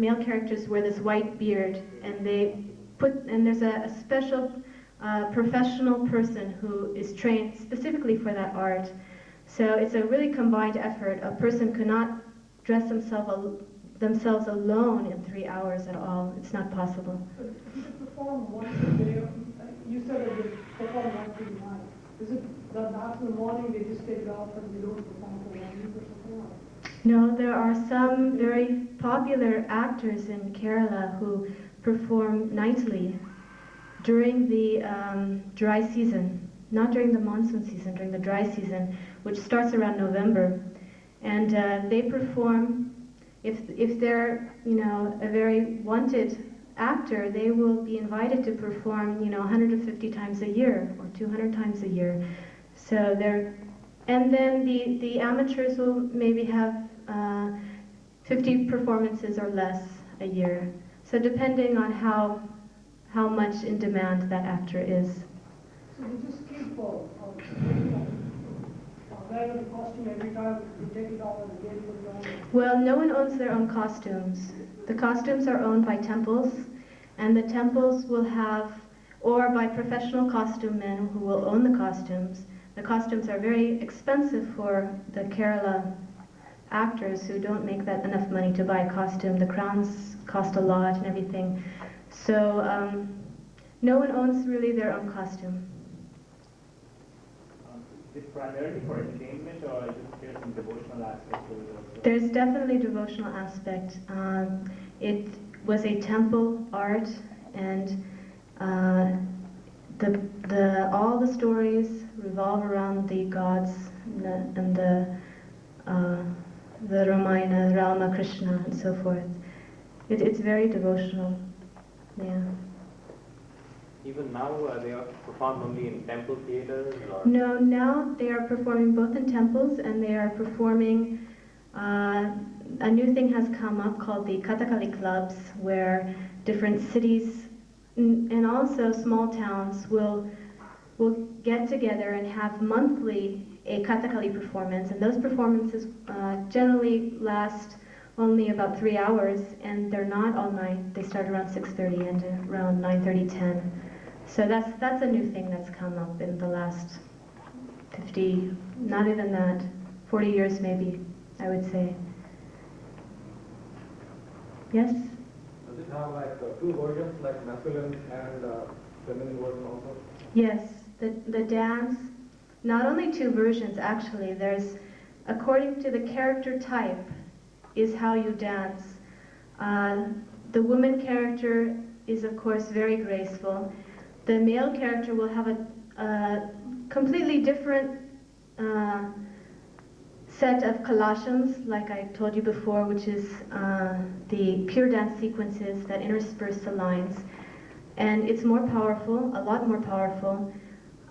male characters wear this white beard, and there's a special professional person who is trained specifically for that art. So it's a really combined effort. A person could not dress themselves alone in 3 hours at all. It's not possible. But if you perform once a day, you said that you perform once a night. Is it that after the morning they just take it off and they don't perform for 1 week or something? No, there are some very popular actors in Kerala who perform nightly during the dry season, not during the monsoon season, during the dry season, which starts around November. And they perform, if they're, a very wanted actor, they will be invited to perform, 150 times a year or 200 times a year. So and then the amateurs will maybe have 50 performances or less a year. So depending on how much in demand that actor is. So they just keep wearing the costume every time, they take it off and again put it on? Well, no one owns their own costumes. The costumes are owned by temples, and the temples will have, or by professional costume men who will own the costumes. The costumes are very expensive for the Kerala actors who don't make that enough money to buy a costume. The crowns cost a lot and everything. So no one owns really their own costume. Is it primarily for entertainment, or is there some devotional aspect to it also? There's definitely a devotional aspect. It was a temple art, and all the stories revolve around the gods and the Ramayana, Rama, Krishna, and so forth. It's very devotional. Yeah. Even now, they are performed only in temple theaters? Or? No, now they are performing both in temples, and they are performing, a new thing has come up called the Kathakali clubs, where different cities and also small towns will get together and have monthly a Kathakali performance, and those performances generally last only about 3 hours, and they're not all night. They start around 6:30 and around 9:30, 10. So that's a new thing that's come up in the last 50, not even that, 40 years maybe, I would say. Yes? Does it have like two versions, like masculine and feminine version also? Yes, the dance, not only two versions actually, there's, according to the character type, is how you dance. The woman character is of course very graceful. The male character will have a completely different set of kalashams, like I told you before, which is the pure dance sequences that intersperse the lines. And it's more powerful, a lot more powerful.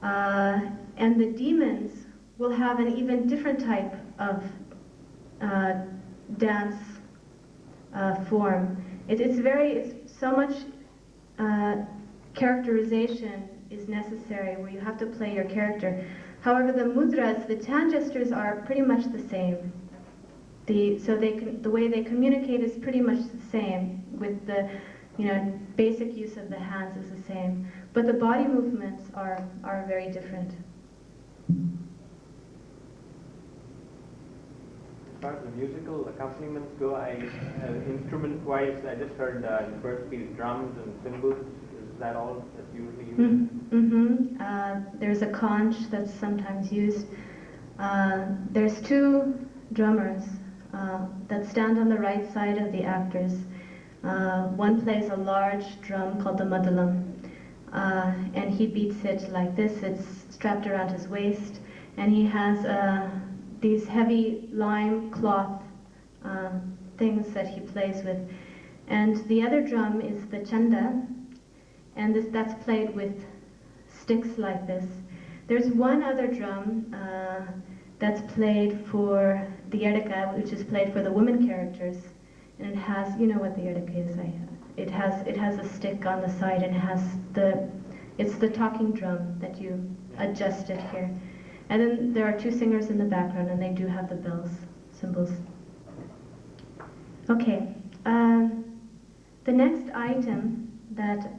And the demons will have an even different type of dance form. It's so much characterization is necessary, where you have to play your character. However, the mudras, the hand gestures, are pretty much the same. The way they communicate is pretty much the same, with the basic use of the hands is the same, but the body movements are very different. As far as the musical accompaniments go, instrument-wise, I just heard the first piece drums and cymbals. Is that all that's usually used? There's a conch that's sometimes used. There's two drummers that stand on the right side of the actors. One plays a large drum called the madalam, and he beats it like this. It's strapped around his waist, and he has these heavy lime cloth things that he plays with. And the other drum is the chanda, and that's played with sticks like this. There's one other drum that's played for the yadaka, which is played for the women characters. And it has, you know what the yadaka is, it has a stick on the side, and it's the talking drum that you adjust it here. And then there are two singers in the background, and they do have the bells, cymbals. Okay, The next item that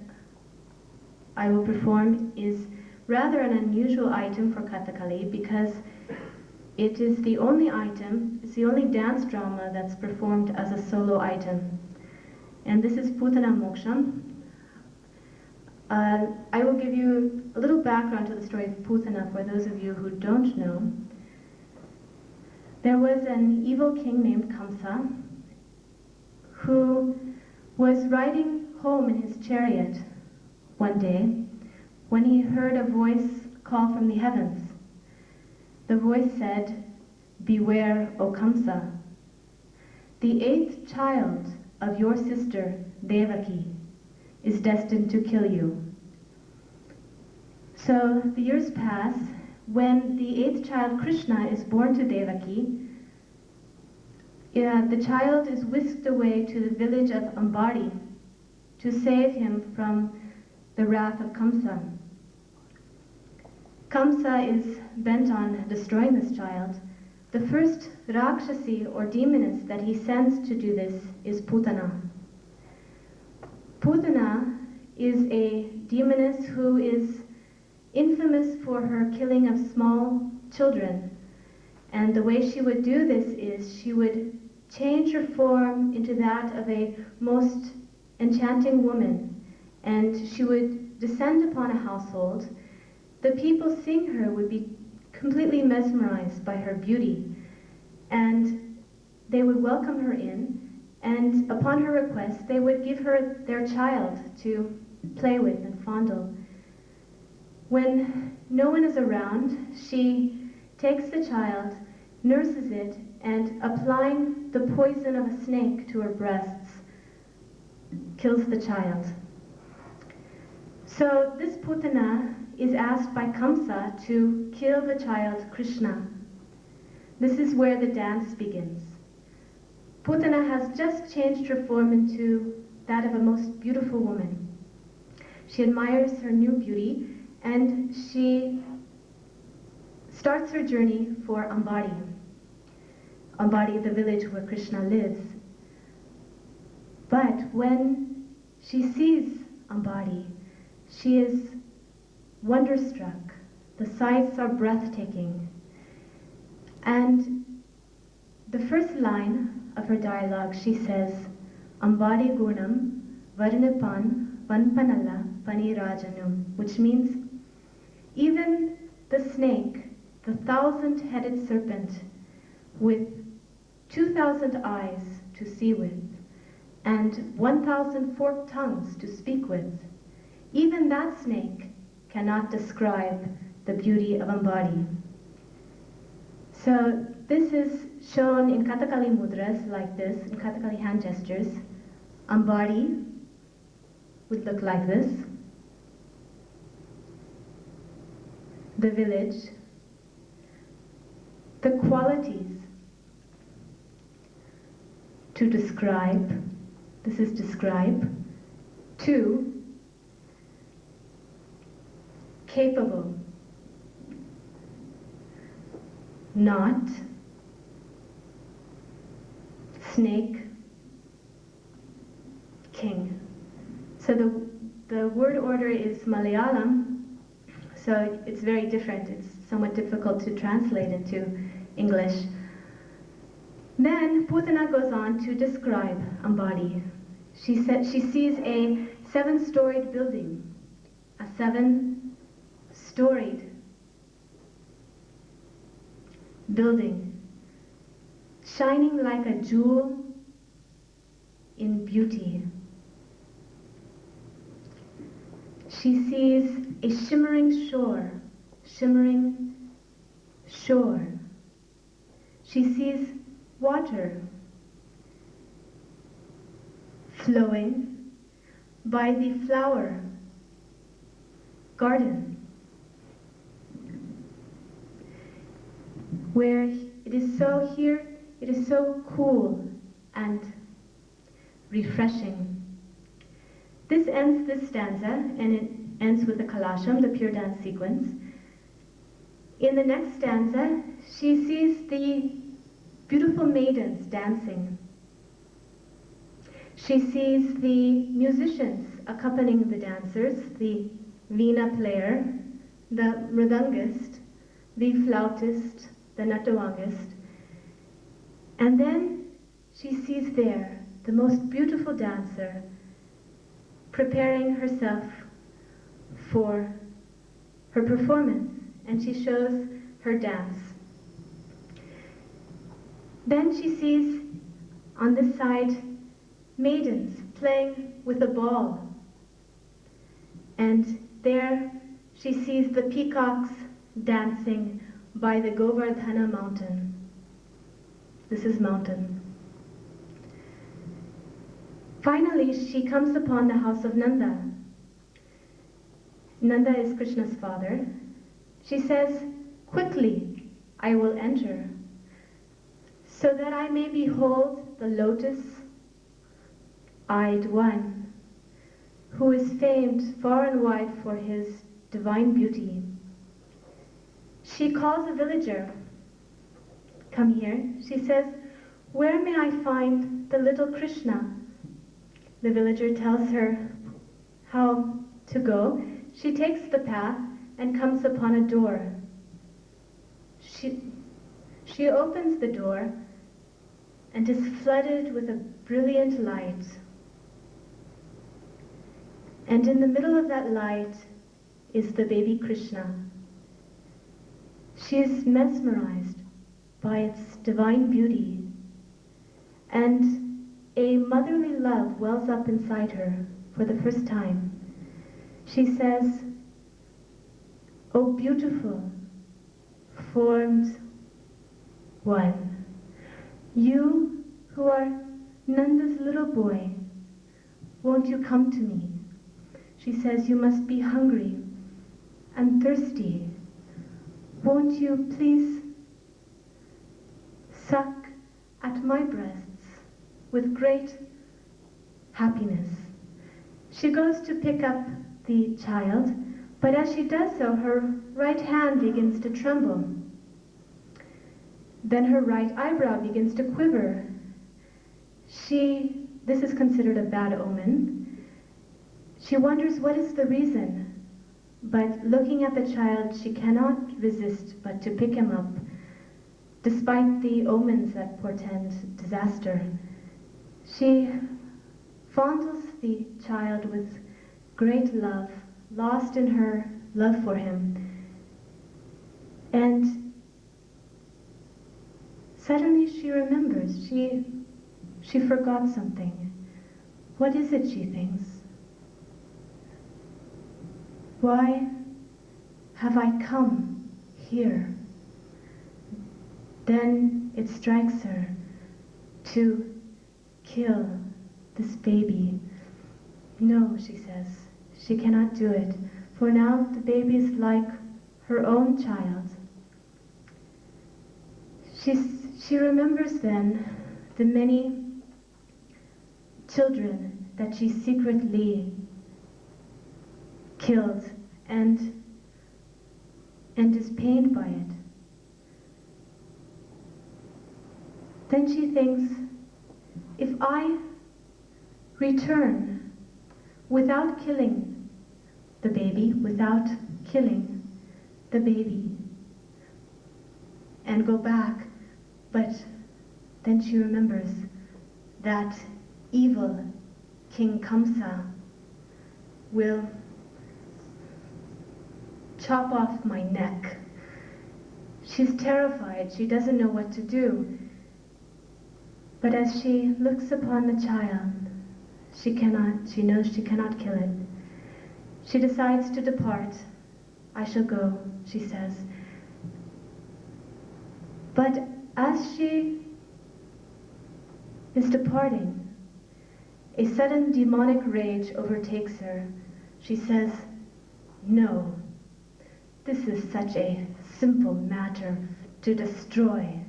I will perform is rather an unusual item for Kathakali because it is the only item, it's the only dance drama that's performed as a solo item. And this is Putana Moksham. I will give you a little background to the story of Putana for those of you who don't know. There was an evil king named Kamsa who was riding home in his chariot one day when he heard a voice call from the heavens. The voice said, "Beware, O Kamsa. The 8th child of your sister, Devaki, is destined to kill you." So the years pass. When the 8th child, Krishna, is born to Devaki, the child is whisked away to the village of Ambari to save him from the wrath of Kamsa. Kamsa is bent on destroying this child. The first Rakshasi or demoness that he sends to do this is Putana. Putana is a demoness who is infamous for her killing of small children. And the way she would do this is she would change her form into that of a most enchanting woman. And she would descend upon a household. The people seeing her would be completely mesmerized by her beauty. And they would welcome her in. And upon her request, they would give her their child to play with and fondle. When no one is around, she takes the child, nurses it, and applying the poison of a snake to her breasts, kills the child. So this Putana is asked by Kamsa to kill the child Krishna. This is where the dance begins. Putana has just changed her form into that of a most beautiful woman. She admires her new beauty, and she starts her journey for Ambari. Ambari, the village where Krishna lives. But when she sees Ambari, she is wonderstruck. The sights are breathtaking. And the first line of her dialogue, she says, "Ambari gunam varnipan vanpanalla panirajanum," which means even the snake, the 1,000-headed serpent with 2,000 eyes to see with and 1,000 forked tongues to speak with, even that snake cannot describe the beauty of Ambari. So this is shown in Kathakali mudras like this, in Kathakali hand gestures. Ambari would look like this. The village. The qualities to describe. This is describe. 2, capable. Not. Snake. King. So the word order is Malayalam, so it's very different. It's somewhat difficult to translate into English. Then Putana goes on to describe Ambari. She sees a 7-storied building, a 7-storied building, shining like a jewel in beauty. She sees a shimmering shore. She sees water flowing by the flower garden, where it is so cool and refreshing. This ends this stanza, and it ends with the Kalasham, the pure dance sequence. In the next stanza, she sees the beautiful maidens dancing. She sees the musicians accompanying the dancers, the veena player, the mridangist, the flautist, the natawangist, and then she sees there the most beautiful dancer preparing herself for her performance, and she shows her dance. Then she sees on this side maidens playing with a ball, and there she sees the peacocks dancing by the Govardhana mountain. This is mountain. Finally, she comes upon the house of Nanda. Nanda is Krishna's father. She says, "Quickly, I will enter, so that I may behold the lotus-eyed one, who is famed far and wide for his divine beauty." She calls a villager. "Come here," she says, "where may I find the little Krishna?" The villager tells her how to go. She takes the path and comes upon a door. She opens the door and is flooded with a brilliant light. And in the middle of that light is the baby Krishna. She is mesmerized by its divine beauty, and a motherly love wells up inside her for the first time. She says, "O beautiful, formed one, you who are Nanda's little boy, won't you come to me?" She says, "You must be hungry and thirsty. Won't you please suck at my breasts with great happiness?" She goes to pick up the child, but as she does so, her right hand begins to tremble. Then her right eyebrow begins to quiver. This is considered a bad omen. She wonders what is the reason, but looking at the child, she cannot resist but to pick him up, despite the omens that portend disaster. She fondles the child with great love, lost in her love for him. And suddenly she remembers, she forgot something. What is it, she thinks? Why have I come here? Then it strikes her to kill this baby. No, she says, she cannot do it, for now the baby is like her own child. She remembers then the many children that she secretly killed and is pained by it. Then she thinks, if I return without killing the baby, and go back, but then she remembers that evil King Kamsa will chop off my neck. She's terrified. She doesn't know what to do. But as she looks upon the child, she knows she cannot kill it. She decides to depart. "I shall go," she says. But as she is departing, a sudden demonic rage overtakes her. She says, "No, this is such a simple matter to destroy."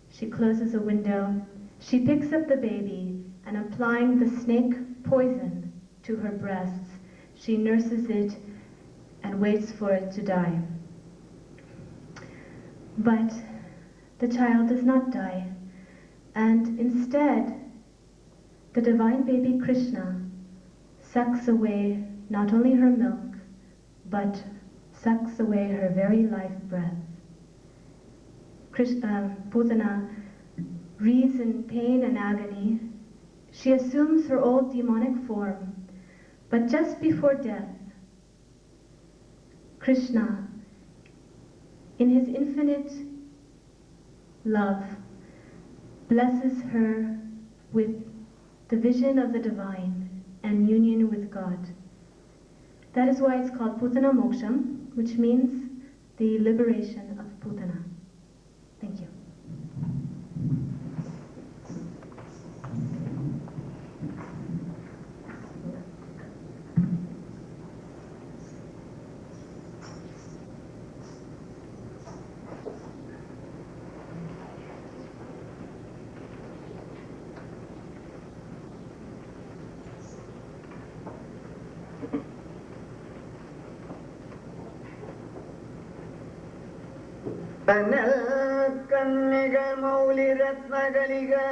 She closes a window. She picks up the baby, and applying the snake poison to her breasts, she nurses it and waits for it to die. But the child does not die, and instead the divine baby Krishna sucks away not only her milk, but sucks away her very life breath. Putana wreathes in pain and agony. She assumes her old demonic form, but just before death, Krishna, in his infinite love, blesses her with the vision of the divine and union with God. That is why it's called Putana Moksham, which means the liberation of Putana. Thank you. Kanal kannigal mauli ratna galiga